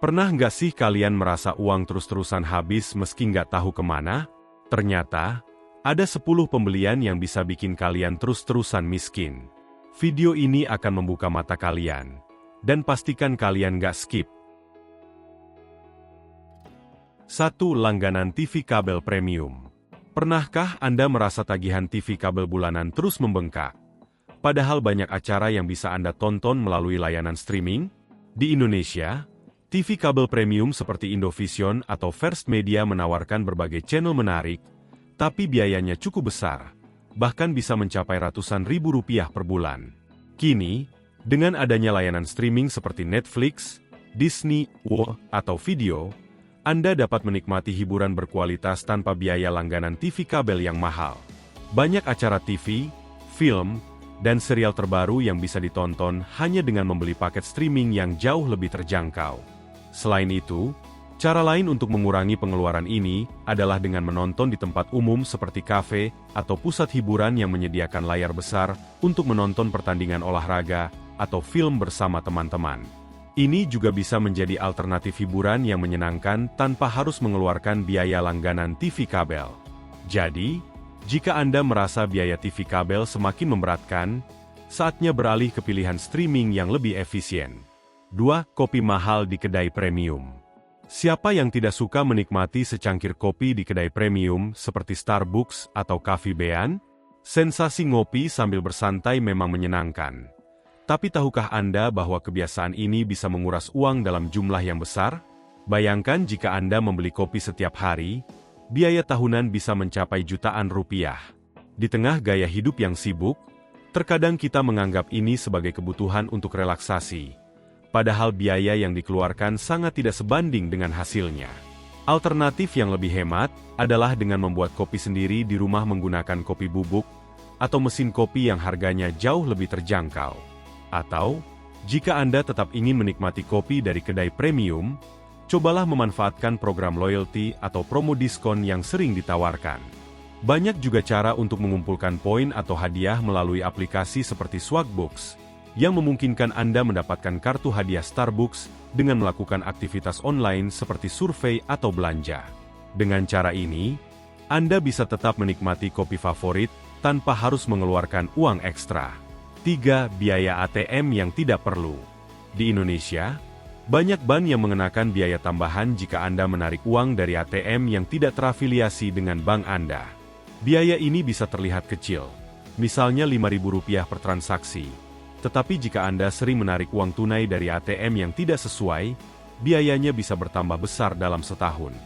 Pernah nggak sih kalian merasa uang terus-terusan habis meski nggak tahu kemana? Ternyata, ada 10 pembelian yang bisa bikin kalian terus-terusan miskin. Video ini akan membuka mata kalian. Dan pastikan kalian nggak skip. 1. Langganan TV kabel premium. Pernahkah Anda merasa tagihan TV kabel bulanan terus membengkak? Padahal banyak acara yang bisa Anda tonton melalui layanan streaming? Di Indonesia, TV kabel premium seperti Indovision atau First Media menawarkan berbagai channel menarik, tapi biayanya cukup besar, bahkan bisa mencapai ratusan ribu rupiah per bulan. Kini, dengan adanya layanan streaming seperti Netflix, Disney, atau Video, Anda dapat menikmati hiburan berkualitas tanpa biaya langganan TV kabel yang mahal. Banyak acara TV, film, dan serial terbaru yang bisa ditonton hanya dengan membeli paket streaming yang jauh lebih terjangkau. Selain itu, cara lain untuk mengurangi pengeluaran ini adalah dengan menonton di tempat umum seperti kafe atau pusat hiburan yang menyediakan layar besar untuk menonton pertandingan olahraga atau film bersama teman-teman. Ini juga bisa menjadi alternatif hiburan yang menyenangkan tanpa harus mengeluarkan biaya langganan TV kabel. Jadi, jika Anda merasa biaya TV kabel semakin memberatkan, saatnya beralih ke pilihan streaming yang lebih efisien. 2. Kopi mahal di kedai premium. Siapa yang tidak suka menikmati secangkir kopi di kedai premium seperti Starbucks atau Cafe Bean? Sensasi ngopi sambil bersantai memang menyenangkan. Tapi tahukah Anda bahwa kebiasaan ini bisa menguras uang dalam jumlah yang besar? Bayangkan jika Anda membeli kopi setiap hari, biaya tahunan bisa mencapai jutaan rupiah. Di tengah gaya hidup yang sibuk, terkadang kita menganggap ini sebagai kebutuhan untuk relaksasi. Padahal biaya yang dikeluarkan sangat tidak sebanding dengan hasilnya. Alternatif yang lebih hemat adalah dengan membuat kopi sendiri di rumah menggunakan kopi bubuk atau mesin kopi yang harganya jauh lebih terjangkau. Atau, jika Anda tetap ingin menikmati kopi dari kedai premium, cobalah memanfaatkan program loyalty atau promo diskon yang sering ditawarkan. Banyak juga cara untuk mengumpulkan poin atau hadiah melalui aplikasi seperti Swagbucks, yang memungkinkan Anda mendapatkan kartu hadiah Starbucks dengan melakukan aktivitas online seperti survei atau belanja. Dengan cara ini, Anda bisa tetap menikmati kopi favorit tanpa harus mengeluarkan uang ekstra. 3. Biaya ATM yang tidak perlu. Di Indonesia, banyak bank yang mengenakan biaya tambahan jika Anda menarik uang dari ATM yang tidak terafiliasi dengan bank Anda. Biaya ini bisa terlihat kecil, misalnya Rp5.000 per transaksi. Tetapi jika Anda sering menarik uang tunai dari ATM yang tidak sesuai, biayanya bisa bertambah besar dalam setahun.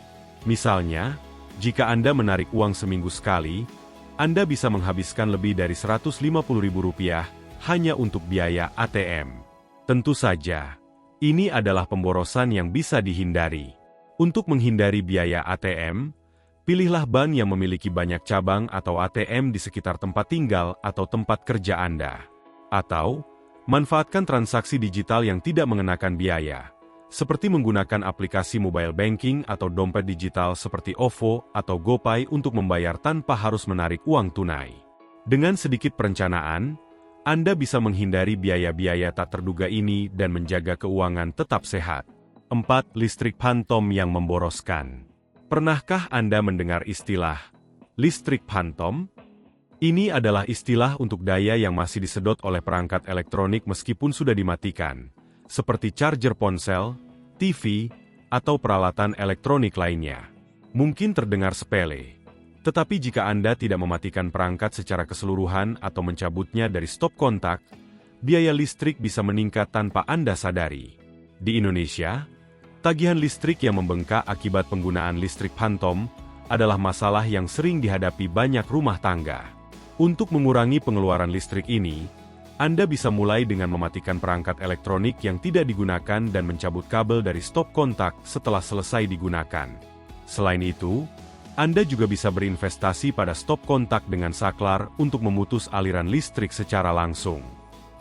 Misalnya, jika Anda menarik uang seminggu sekali, Anda bisa menghabiskan lebih dari Rp150.000 hanya untuk biaya ATM. Tentu saja, ini adalah pemborosan yang bisa dihindari. Untuk menghindari biaya ATM, pilihlah bank yang memiliki banyak cabang atau ATM di sekitar tempat tinggal atau tempat kerja Anda. Atau, manfaatkan transaksi digital yang tidak mengenakan biaya, seperti menggunakan aplikasi mobile banking atau dompet digital seperti OVO atau GoPay untuk membayar tanpa harus menarik uang tunai. Dengan sedikit perencanaan, Anda bisa menghindari biaya-biaya tak terduga ini dan menjaga keuangan tetap sehat. 4. Listrik phantom yang memboroskan. Pernahkah Anda mendengar istilah listrik phantom? Ini adalah istilah untuk daya yang masih disedot oleh perangkat elektronik meskipun sudah dimatikan, seperti charger ponsel, TV, atau peralatan elektronik lainnya. Mungkin terdengar sepele, tetapi jika Anda tidak mematikan perangkat secara keseluruhan atau mencabutnya dari stop kontak, biaya listrik bisa meningkat tanpa Anda sadari. Di Indonesia, tagihan listrik yang membengkak akibat penggunaan listrik phantom adalah masalah yang sering dihadapi banyak rumah tangga. Untuk mengurangi pengeluaran listrik ini, Anda bisa mulai dengan mematikan perangkat elektronik yang tidak digunakan dan mencabut kabel dari stop kontak setelah selesai digunakan. Selain itu, Anda juga bisa berinvestasi pada stop kontak dengan saklar untuk memutus aliran listrik secara langsung.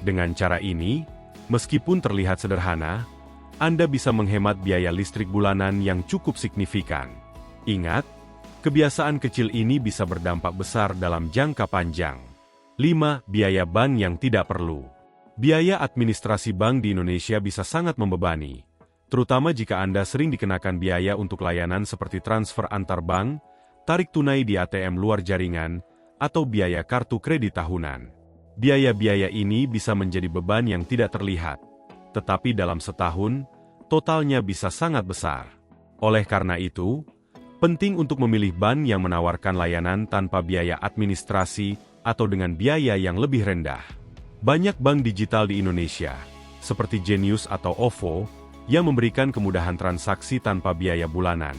Dengan cara ini, meskipun terlihat sederhana, Anda bisa menghemat biaya listrik bulanan yang cukup signifikan. Ingat, kebiasaan kecil ini bisa berdampak besar dalam jangka panjang. 5. Biaya bank yang tidak perlu. Biaya administrasi bank di Indonesia bisa sangat membebani, terutama jika Anda sering dikenakan biaya untuk layanan seperti transfer antar bank, tarik tunai di ATM luar jaringan, atau biaya kartu kredit tahunan. Biaya-biaya ini bisa menjadi beban yang tidak terlihat, tetapi dalam setahun, totalnya bisa sangat besar. Oleh karena itu, penting untuk memilih bank yang menawarkan layanan tanpa biaya administrasi atau dengan biaya yang lebih rendah. Banyak bank digital di Indonesia, seperti Genius atau OVO, yang memberikan kemudahan transaksi tanpa biaya bulanan,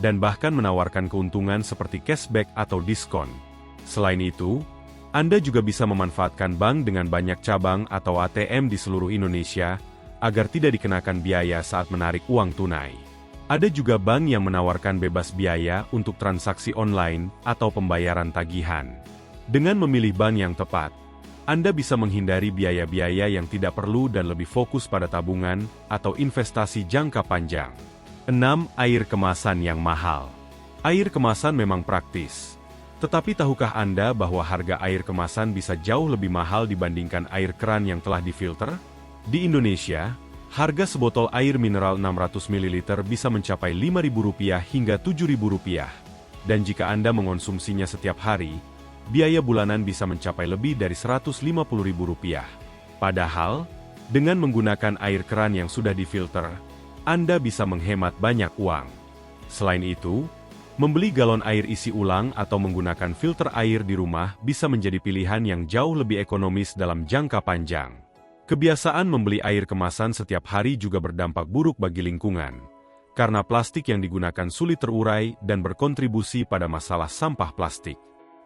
dan bahkan menawarkan keuntungan seperti cashback atau diskon. Selain itu, Anda juga bisa memanfaatkan bank dengan banyak cabang atau ATM di seluruh Indonesia, agar tidak dikenakan biaya saat menarik uang tunai. Ada juga bank yang menawarkan bebas biaya untuk transaksi online atau pembayaran tagihan. Dengan memilih bank yang tepat, Anda bisa menghindari biaya-biaya yang tidak perlu dan lebih fokus pada tabungan atau investasi jangka panjang. 6. Air kemasan yang mahal. Air kemasan memang praktis. Tetapi tahukah Anda bahwa harga air kemasan bisa jauh lebih mahal dibandingkan air keran yang telah difilter? Di Indonesia, harga sebotol air mineral 600 ml bisa mencapai Rp5.000 hingga Rp7.000. Dan jika Anda mengonsumsinya setiap hari, biaya bulanan bisa mencapai lebih dari Rp150.000. Padahal, dengan menggunakan air keran yang sudah difilter, Anda bisa menghemat banyak uang. Selain itu, membeli galon air isi ulang atau menggunakan filter air di rumah bisa menjadi pilihan yang jauh lebih ekonomis dalam jangka panjang. Kebiasaan membeli air kemasan setiap hari juga berdampak buruk bagi lingkungan, karena plastik yang digunakan sulit terurai dan berkontribusi pada masalah sampah plastik.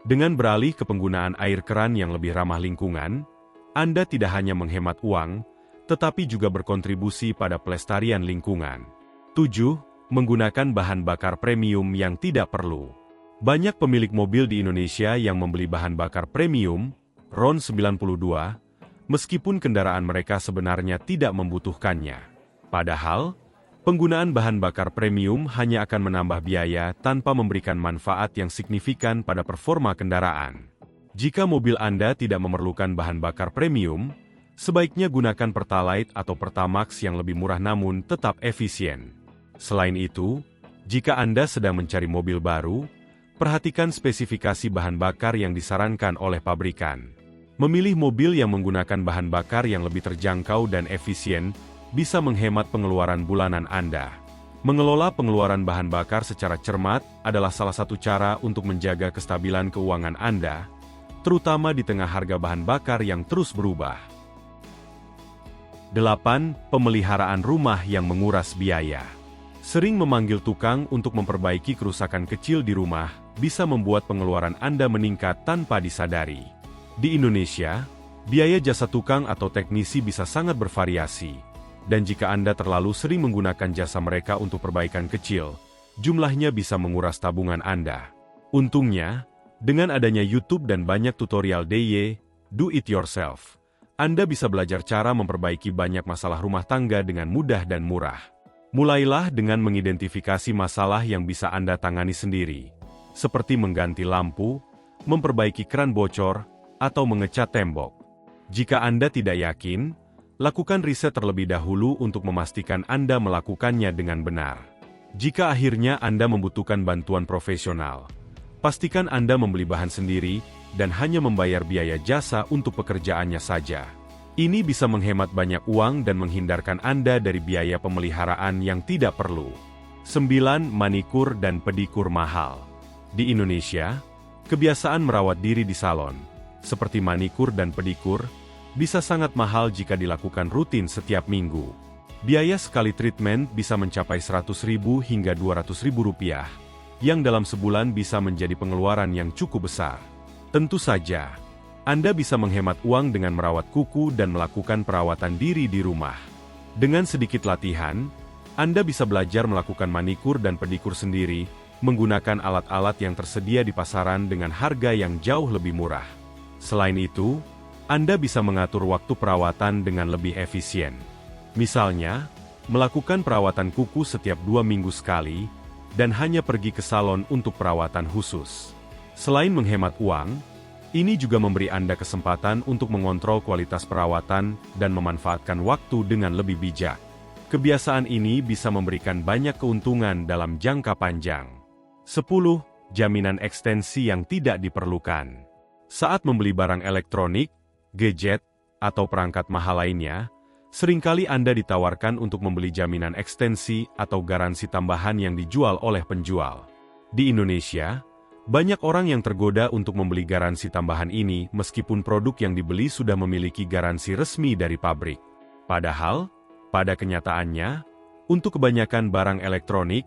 Dengan beralih ke penggunaan air keran yang lebih ramah lingkungan, Anda tidak hanya menghemat uang, tetapi juga berkontribusi pada pelestarian lingkungan. 7. Menggunakan bahan bakar premium yang tidak perlu. Banyak pemilik mobil di Indonesia yang membeli bahan bakar premium, RON 92, meskipun kendaraan mereka sebenarnya tidak membutuhkannya. Padahal, penggunaan bahan bakar premium hanya akan menambah biaya tanpa memberikan manfaat yang signifikan pada performa kendaraan. Jika mobil Anda tidak memerlukan bahan bakar premium, sebaiknya gunakan Pertalite atau Pertamax yang lebih murah namun tetap efisien. Selain itu, jika Anda sedang mencari mobil baru, perhatikan spesifikasi bahan bakar yang disarankan oleh pabrikan. Memilih mobil yang menggunakan bahan bakar yang lebih terjangkau dan efisien bisa menghemat pengeluaran bulanan Anda. Mengelola pengeluaran bahan bakar secara cermat adalah salah satu cara untuk menjaga kestabilan keuangan Anda, terutama di tengah harga bahan bakar yang terus berubah. 8. Pemeliharaan rumah yang menguras biaya. Sering memanggil tukang untuk memperbaiki kerusakan kecil di rumah bisa membuat pengeluaran Anda meningkat tanpa disadari. Di Indonesia, biaya jasa tukang atau teknisi bisa sangat bervariasi. Dan jika Anda terlalu sering menggunakan jasa mereka untuk perbaikan kecil, jumlahnya bisa menguras tabungan Anda. Untungnya, dengan adanya YouTube dan banyak tutorial DIY, Do It Yourself, Anda bisa belajar cara memperbaiki banyak masalah rumah tangga dengan mudah dan murah. Mulailah dengan mengidentifikasi masalah yang bisa Anda tangani sendiri, seperti mengganti lampu, memperbaiki keran bocor, atau mengecat tembok. Jika Anda tidak yakin, lakukan riset terlebih dahulu untuk memastikan Anda melakukannya dengan benar. Jika akhirnya Anda membutuhkan bantuan profesional, pastikan Anda membeli bahan sendiri dan hanya membayar biaya jasa untuk pekerjaannya saja. Ini bisa menghemat banyak uang dan menghindarkan Anda dari biaya pemeliharaan yang tidak perlu. 9. Manikur dan pedikur mahal. Di Indonesia, kebiasaan merawat diri di salon, seperti manikur dan pedikur, bisa sangat mahal jika dilakukan rutin setiap minggu. Biaya sekali treatment bisa mencapai Rp100.000 hingga Rp200.000, yang dalam sebulan bisa menjadi pengeluaran yang cukup besar. Tentu saja, Anda bisa menghemat uang dengan merawat kuku dan melakukan perawatan diri di rumah. Dengan sedikit latihan, Anda bisa belajar melakukan manikur dan pedikur sendiri, menggunakan alat-alat yang tersedia di pasaran dengan harga yang jauh lebih murah. Selain itu, Anda bisa mengatur waktu perawatan dengan lebih efisien. Misalnya, melakukan perawatan kuku setiap 2 minggu sekali, dan hanya pergi ke salon untuk perawatan khusus. Selain menghemat uang, ini juga memberi Anda kesempatan untuk mengontrol kualitas perawatan dan memanfaatkan waktu dengan lebih bijak. Kebiasaan ini bisa memberikan banyak keuntungan dalam jangka panjang. 10. Jaminan ekstensi yang tidak diperlukan. Saat membeli barang elektronik, gadget, atau perangkat mahal lainnya, seringkali Anda ditawarkan untuk membeli jaminan ekstensi atau garansi tambahan yang dijual oleh penjual. Di Indonesia, banyak orang yang tergoda untuk membeli garansi tambahan ini meskipun produk yang dibeli sudah memiliki garansi resmi dari pabrik. Padahal, pada kenyataannya, untuk kebanyakan barang elektronik,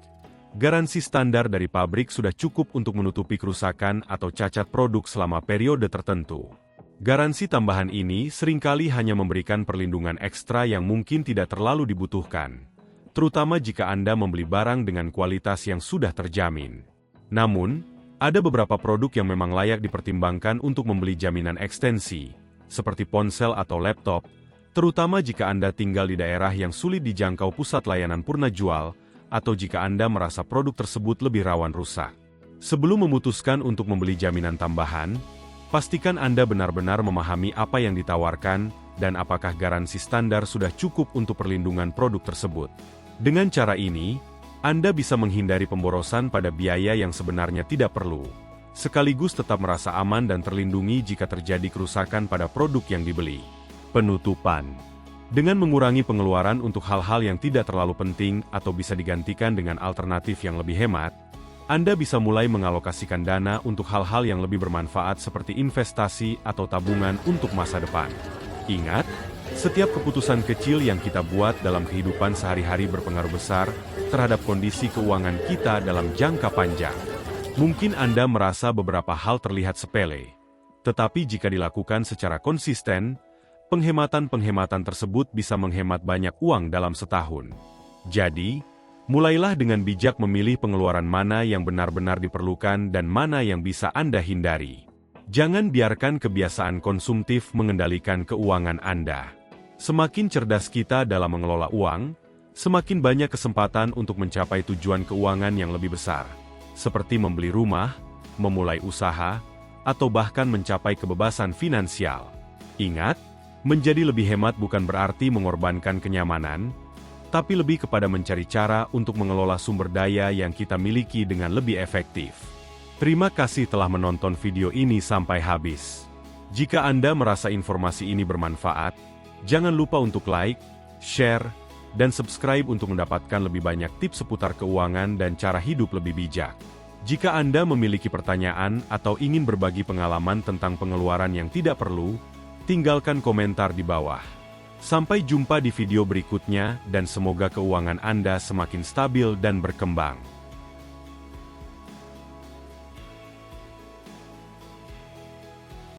garansi standar dari pabrik sudah cukup untuk menutupi kerusakan atau cacat produk selama periode tertentu. Garansi tambahan ini seringkali hanya memberikan perlindungan ekstra yang mungkin tidak terlalu dibutuhkan, terutama jika Anda membeli barang dengan kualitas yang sudah terjamin. Namun, ada beberapa produk yang memang layak dipertimbangkan untuk membeli jaminan ekstensi, seperti ponsel atau laptop, terutama jika Anda tinggal di daerah yang sulit dijangkau pusat layanan purna jual, atau jika Anda merasa produk tersebut lebih rawan rusak. Sebelum memutuskan untuk membeli jaminan tambahan, pastikan Anda benar-benar memahami apa yang ditawarkan dan apakah garansi standar sudah cukup untuk perlindungan produk tersebut. Dengan cara ini, Anda bisa menghindari pemborosan pada biaya yang sebenarnya tidak perlu, sekaligus tetap merasa aman dan terlindungi jika terjadi kerusakan pada produk yang dibeli. Penutupan. Dengan mengurangi pengeluaran untuk hal-hal yang tidak terlalu penting atau bisa digantikan dengan alternatif yang lebih hemat, Anda bisa mulai mengalokasikan dana untuk hal-hal yang lebih bermanfaat seperti investasi atau tabungan untuk masa depan. Ingat, setiap keputusan kecil yang kita buat dalam kehidupan sehari-hari berpengaruh besar terhadap kondisi keuangan kita dalam jangka panjang. Mungkin Anda merasa beberapa hal terlihat sepele, tetapi jika dilakukan secara konsisten, penghematan-penghematan tersebut bisa menghemat banyak uang dalam setahun. Jadi, mulailah dengan bijak memilih pengeluaran mana yang benar-benar diperlukan dan mana yang bisa Anda hindari. Jangan biarkan kebiasaan konsumtif mengendalikan keuangan Anda. Semakin cerdas kita dalam mengelola uang, semakin banyak kesempatan untuk mencapai tujuan keuangan yang lebih besar, seperti membeli rumah, memulai usaha, atau bahkan mencapai kebebasan finansial. Ingat, menjadi lebih hemat bukan berarti mengorbankan kenyamanan, tapi lebih kepada mencari cara untuk mengelola sumber daya yang kita miliki dengan lebih efektif. Terima kasih telah menonton video ini sampai habis. Jika Anda merasa informasi ini bermanfaat, jangan lupa untuk like, share, dan subscribe untuk mendapatkan lebih banyak tips seputar keuangan dan cara hidup lebih bijak. Jika Anda memiliki pertanyaan atau ingin berbagi pengalaman tentang pengeluaran yang tidak perlu, tinggalkan komentar di bawah. Sampai jumpa di video berikutnya dan semoga keuangan Anda semakin stabil dan berkembang.